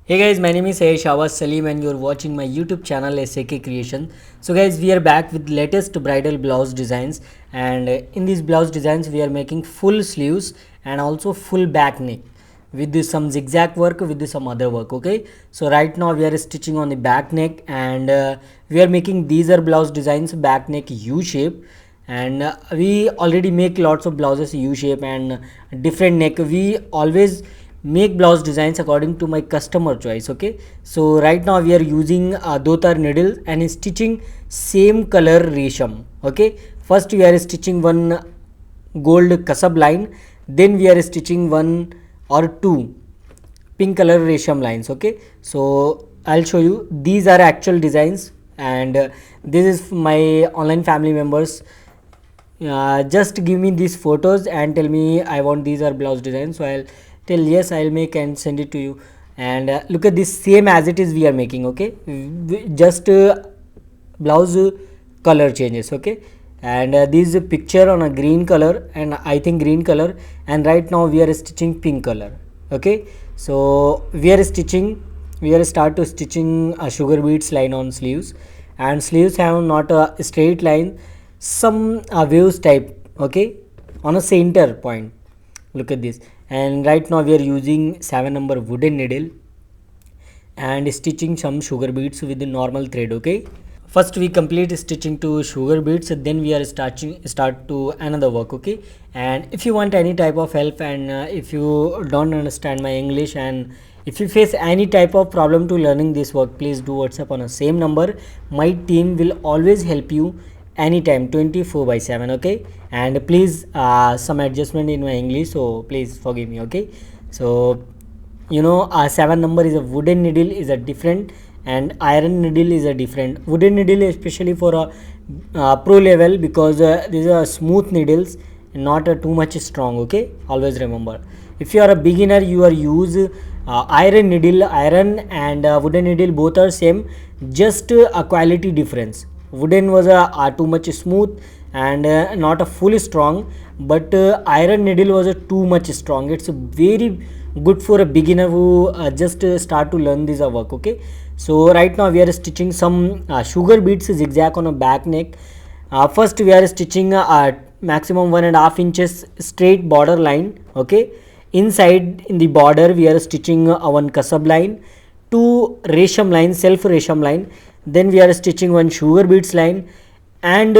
Hey guys, my name is Ayush Awas Salim and you're watching my YouTube channel SAK Creation. So guys, we are back with latest bridal blouse designs, and in these blouse designs we are making full sleeves and also full back neck with some zigzag work with some other work. Okay, so right now we are stitching on the back neck, and we are making these are blouse designs back neck U shape, and we already make lots of blouses U shape and different neck. We always make blouse designs according to my customer choice. Okay, so right now we are using dotar needle and stitching same color resham. Okay, first we are stitching one gold kasab line, then we are stitching one or two pink color resham lines. Okay, so I'll show you, these are actual designs, and this is my online family members. Just give me these photos and tell me I want these are blouse designs, so I'll tell yes, I'll make and send it to you. And look at this, same as it is we are making. Okay, just blouse color changes. Okay, and this is a picture on a green color, and I think green color, and right now we are stitching pink color. Okay, so we are start to stitching a sugar beads line on sleeves, and sleeves have not a straight line, some waves type. Okay, on a center point. Look at this, and right now we are using 7 number wooden needle and stitching some sugar beads with the normal thread. Okay, first we complete stitching to sugar beads, then we are start to another work. Okay, and if you want any type of help, and if you don't understand my English, and if you face any type of problem to learning this work, please do WhatsApp on the same number. My team will always help you anytime 24/7. Okay, and please some adjustment in my English, so please forgive me. Okay, so 7 number is a wooden needle is a different, and iron needle is a different. Wooden needle especially for a pro level, because these are smooth needles, not too much strong. Okay, always remember, if you are a beginner, you are use iron needle. Iron and wooden needle both are same, just a quality difference. Wooden was too much smooth and not a fully strong, but iron needle was too much strong. It's very good for a beginner who just start to learn this work. Okay, so right now we are stitching some sugar beads zigzag on a back neck. First we are stitching maximum 1.5 inches straight border line. Okay, inside in the border we are stitching one kasab line, two resham line, self resham line, then we are stitching one sugar beads line, and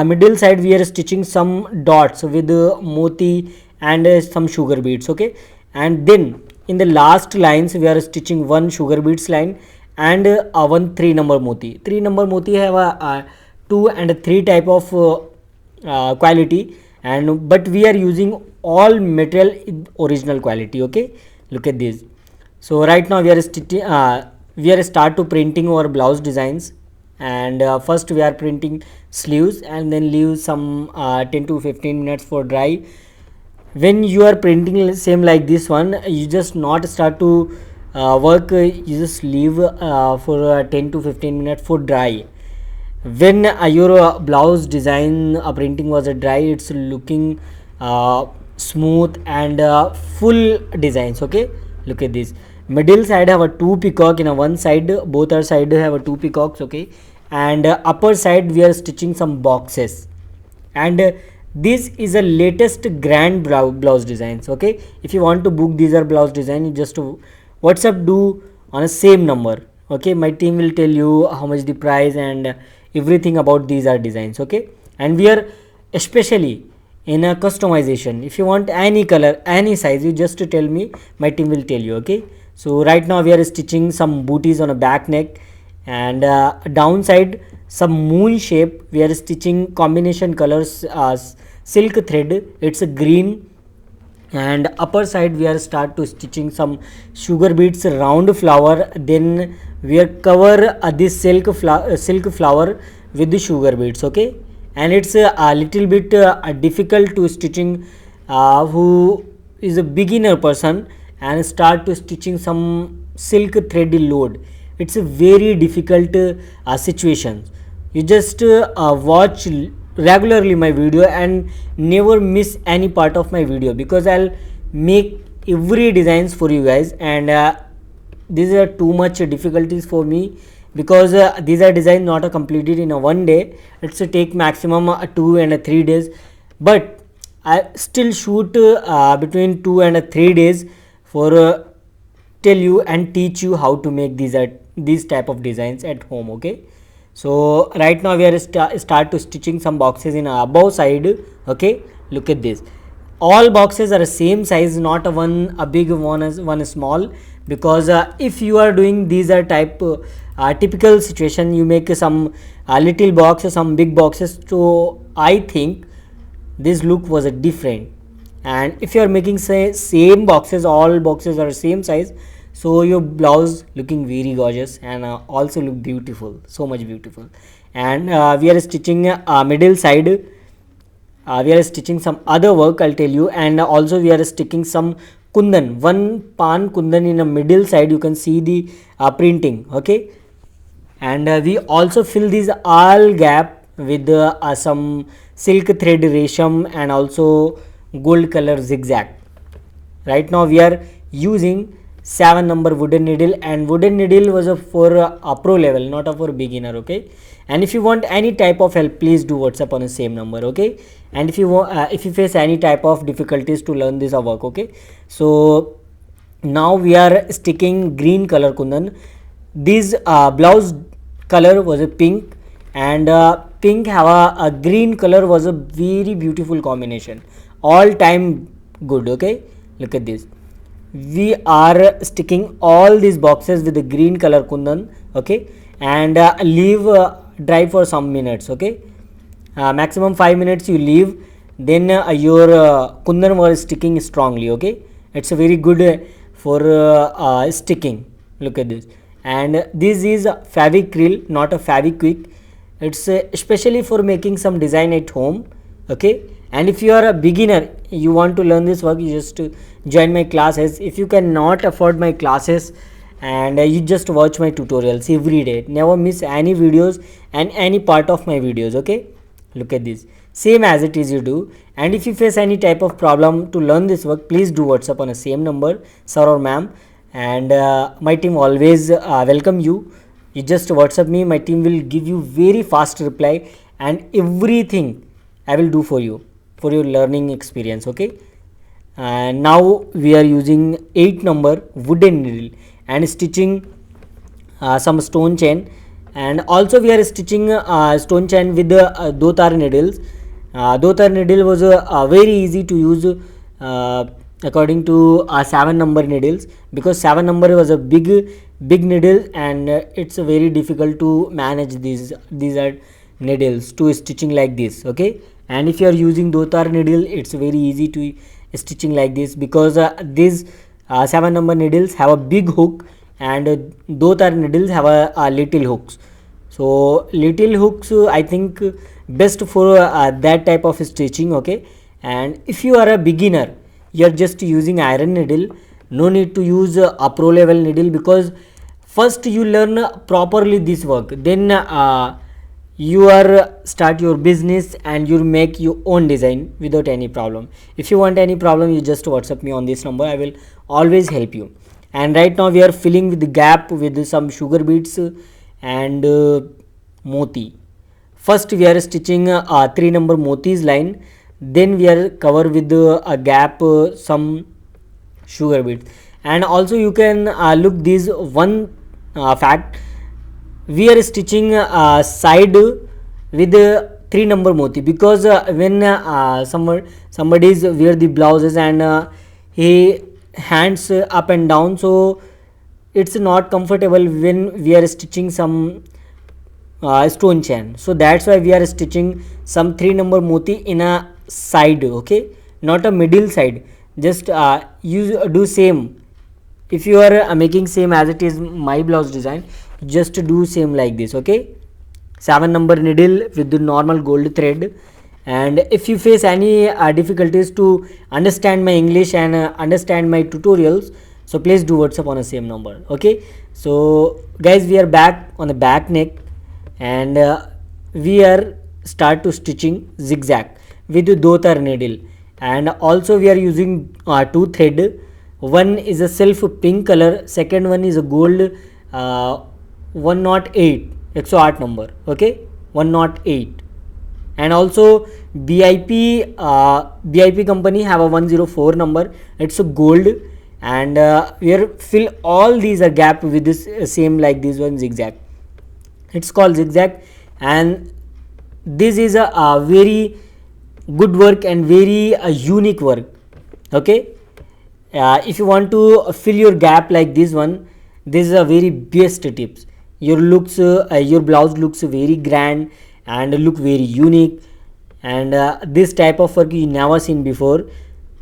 middle side we are stitching some dots with moti and some sugar beads. Okay, and then in the last lines we are stitching one sugar beads line and one 3 number moti. 3 number moti have a 2 and 3 type of quality, and but we are using all material in original quality. Okay, look at this. So right now we are stitching we are start to printing our blouse designs, and first we are printing sleeves and then leave some 10 to 15 minutes for dry. When you are printing same like this one, you just not start to work, you just leave for 10 to 15 minutes for dry. When your blouse design printing was dry, it's looking smooth and full designs. Okay, look at this, middle side have a two peacock in a one side, both are side have a two peacocks. Okay, and upper side we are stitching some boxes, and this is a latest grand blouse designs. Okay, if you want to book these are blouse design, you just WhatsApp do on a same number. Okay, my team will tell you how much the price and everything about these are designs. Okay, and we are especially in a customization. If you want any color, any size, you just tell me, my team will tell you. Okay, so right now we are stitching some booties on a back neck, and downside some moon shape we are stitching combination colors silk thread, it's a green, and upper side we are start to stitching some sugar beads round flower, then we are cover this silk flower with the sugar beads. Okay, and it's a little bit difficult to stitching who is a beginner person and start to stitching some silk thread load. It's a very difficult situation. You just watch regularly my video and never miss any part of my video, because I'll make every designs for you guys, and these are too much difficulties for me, because these are designed not completed in a one day. It's take maximum 2 and 3 days, but I still shoot between 2 and 3 days for tell you and teach you how to make these type of designs at home. Okay, so right now we are start to stitching some boxes in above side. Okay, look at this. All boxes are same size, not a big one as one small, because if you are doing these are type typical situation, you make some little boxes, some big boxes. So I think this look was a different. And if you are making say same boxes, all boxes are same size, so your blouse looking very gorgeous and also look beautiful, so much beautiful. And we are stitching middle side, we are stitching some other work, I'll tell you. And also we are sticking some kundan, one pan kundan in a middle side, you can see the printing. Okay, and we also fill this all gap with some silk thread resham and also gold color zigzag. Right now we are using 7 number wooden needle, and wooden needle was for a pro level, not a for beginner. Okay, and if you want any type of help, please do WhatsApp on the same number. Okay, and if you want, if you face any type of difficulties to learn this work. Okay, so now we are sticking green color kundan. This blouse color was a pink, and pink have a green color was a very beautiful combination, all time good. Okay, look at this. We are sticking all these boxes with the green color kundan. Okay, and leave dry for some minutes. Okay, maximum 5 minutes you leave, then your kundan was sticking strongly. Okay, it's a very good for sticking. Look at this. And this is Fevicryl, not a Fevikwik. It's especially for making some design at home. Okay, and if you are a beginner, you want to learn this work, you just join my classes. If you cannot afford my classes, and you just watch my tutorials every day, never miss any videos and any part of my videos. Okay, look at this, same as it is you do. And if you face any type of problem to learn this work, please do WhatsApp on the same number, sir or ma'am, and my team always welcome you. You just WhatsApp me, my team will give you very fast reply, and everything I will do for you for your learning experience. Okay, and now we are using 8 number wooden needle and stitching some stone chain, and also we are stitching stone chain with the dotar needles. Dotar needle was very easy to use according to 7 number needles, because 7 number was a big needle, and it's very difficult to manage these are needles to stitching like this. Okay, and if you are using dotar needle, it's very easy to stitching like this, because these 7 number needles have a big hook, and dotar needles have a little hooks. So little hooks I think best for that type of stitching. Okay, and if you are a beginner, you are just using iron needle, no need to use a pro level needle, because first you learn properly this work, then you are start your business and you make your own design without any problem. If you want any problem, you just WhatsApp me on this number, I will always help you. And right now we are filling with the gap with some sugar beads and moti. First we are stitching 3 number motis line, then we are cover with a gap some sugar beads. And also you can look this one fact, we are stitching side with 3 number moti, because when somebody is wear the blouses and he hands up and down, so it's not comfortable when we are stitching some stone chain. So that's why we are stitching some 3 number moti in a side. Okay, not a middle side, just you do same. If you are making same as it is my blouse design, just do same like this. Okay, 7 number needle with the normal gold thread. And if you face any difficulties to understand my English and understand my tutorials, so please do WhatsApp on the same number. Okay, so guys, we are back on the back neck, and we are start to stitching zigzag with the dotar needle, and also we are using 2 thread, one is a self pink color, second one is a gold 108 108 number. Okay, 108. And also BIP company have a 104 number, it's a gold. And we are fill all these are gap with this same like this one zigzag, it's called zigzag. And this is a very good work and very unique work. Okay, if you want to fill your gap like this one, this is a very best tips. Your looks your blouse looks very grand and look very unique. And this type of work you never seen before.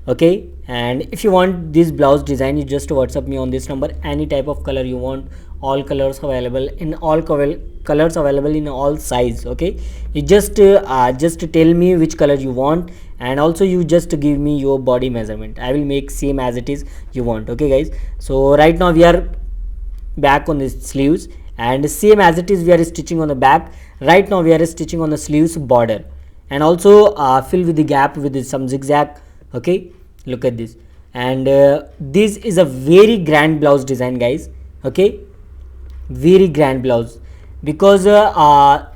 Okay, and if you want this blouse design, you just WhatsApp me on this number. Any type of color you want, all colors available in all colors available in all size. Okay, you just tell me which color you want, and also you just give me your body measurement, I will make same as it is you want. Okay guys, so right now we are back on the sleeves, and same as it is we are stitching on the back. Right now we are stitching on the sleeves border, and also fill with the gap with some zigzag. Okay, look at this. And this is a very grand blouse design guys. Okay, very grand blouse, because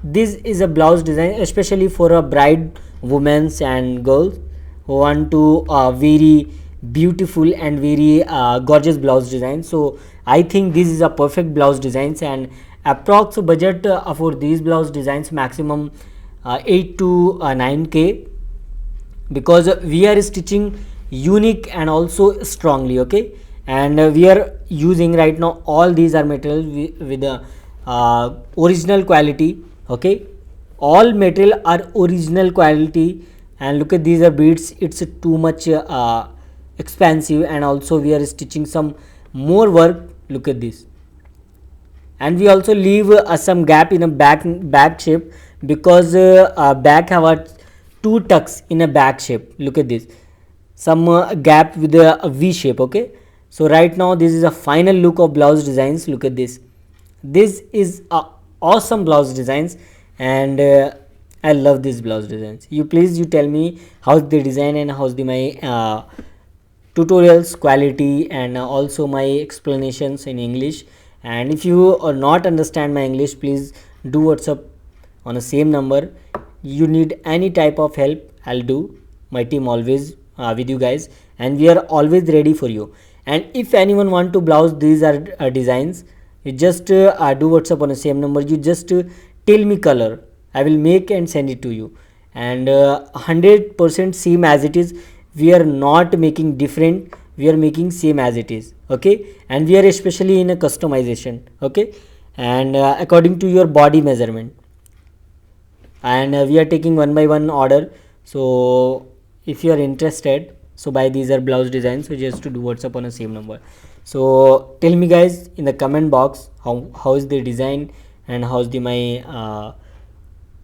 this is a blouse design especially for a bride, women's and girls who want to very beautiful and very gorgeous blouse design. So I think this is a perfect blouse designs. And approx budget for these blouse designs maximum 8 to 9k, because we are stitching unique and also strongly. Okay, and we are using right now all these are materials with the original quality. Okay, all material are original quality. And look at these are beads, it's too much expensive, and also we are stitching some more work. Look at this. And we also leave some gap in a back shape, because back have a two tucks in a back shape. Look at this, some gap with a V shape. Okay, so right now this is a final look of blouse designs. Look at this, this is a awesome blouse designs. And I love these blouse designs. You please you tell me how's the design and how's the my tutorials quality, and also my explanations in English. And if you not understand my English, please do WhatsApp on the same number. You need any type of help, I'll do. My team always with you guys, and we are always ready for you. And if anyone want to blouse these are designs, you just do WhatsApp on the same number. You just tell me color, I will make and send it to you. And 100% same as it is, we are not making different, we are making same as it is. Okay, and we are especially in a customization. Okay, and according to your body measurement. And we are taking one by one order. So if you are interested, so buy these are blouse designs, so just to do WhatsApp on the same number. So tell me guys in the comment box how is the design and how's the my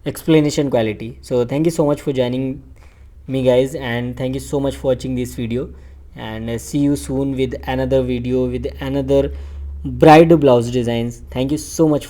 explanation quality. So thank you so much for joining me guys, and thank you so much for watching this video. And see you soon with another video with another bride blouse designs. Thank you so much.